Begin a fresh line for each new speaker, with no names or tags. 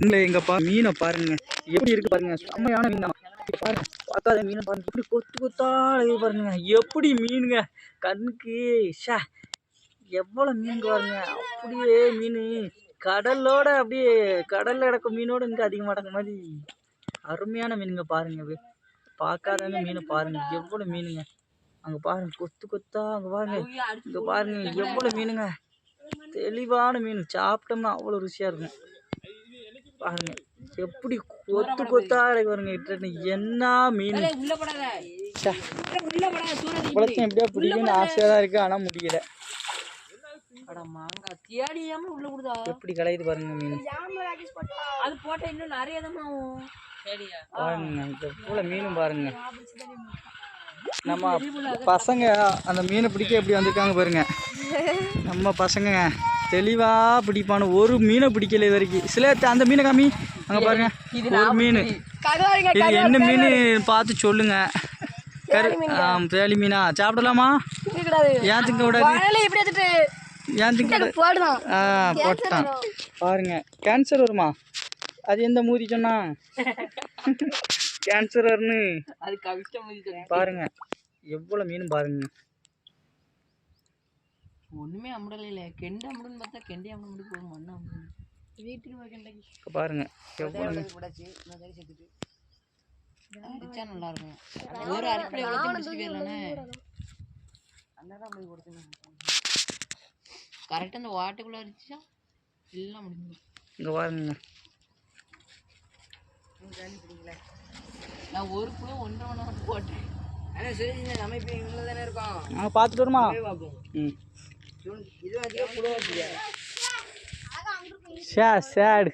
இல்லை எங்கப்பா மீனை பாருங்க எப்படி இருக்கு பாருங்க. செம்மையான மீன் தான் பாருங்க. பார்க்காத மீனை பாருங்க எப்படி கொத்து கொத்தா அழகு பாருங்க. எப்படி மீனுங்க கண்ணுக்கு ஷா எவ்வளோ மீன் பாருங்க. அப்படியே மீன் கடலோட அப்படியே கடல்ல கிடக்க மீனோட இங்கே அதிகமாக கிடக்க மாதிரி அருமையான மீனுங்க பாருங்க. பார்க்காதவங்க மீனை பாருங்க எவ்வளோ மீனுங்க. அங்கே பாருங்க கொத்து கொத்தா அங்கே பாருங்க. இங்கே பாருங்க எவ்வளோ மீனுங்க. தெளிவான மீன் சாப்பிட்டோம்னா அவ்வளோ ருசியாக இருக்கும். பாருங்க எப்படி கொத்து கொத்தா பாருங்க. என்ன மீன் குளத்தையும் எப்படியா பிடிக்கும்னு ஆசையாக தான் இருக்கு ஆனால் முடியல. எப்படி கலையுது பாருங்க மீன். பாருங்க எவ்வளோ மீனும் பாருங்க. நம்ம பசங்க அந்த மீனை பிடிக்க எப்படி வந்திருக்காங்க பாருங்க. நம்ம பசங்க தெளிவா பிடிப்பானு ஒரு மீனை பிடிக்கல இது வரைக்கும். சில அந்த மீனை காமி அங்கே பாருங்க ஒரு மீன். இது என்ன மீன் பார்த்து சொல்லுங்க. பேலி மீனா சாப்பிடலாமா? ஏன் திங்க விடாது? ஏன் திங்க போட்டான் பாருங்க. கேன்சர் வருமா? அது எந்த மூதி சொன்னா கேன்சர் வருன்னு பாருங்க. எவ்வளோ மீன் பாருங்க.
ஒண்ணுமே அம்படல கெண்ட அம்படுன்னு பார்த்தா கெண்டி அம்பட முடியும் போகும் மண்ணா வீட்டுக்கு போய் கெண்டைக்கு
பாருங்க எவ்வளவு
போடாச்சு இந்த தடவை செத்துட்டு அடிச்சா நல்லா இருக்கும். ஒரு அடிப்படை எவ்வளவு முடிச்சிட்டு போயிடலானே அண்ணாதான் போய் கொடுத்து கரெக்டாக அந்த வாட்டுக்குள்ள அடிச்சா எல்லாம் முடிஞ்சு.
இங்கே பாருங்க
நான் ஒரு புழு 1.5 மணி நேரம் போட்டேன். ஆனால் சரி நம்ம இப்போ எங்களில் தானே இருக்கோம்.
நாங்கள் பார்த்துட்டு வருமா?
இது அதிகம் புழு
சேடு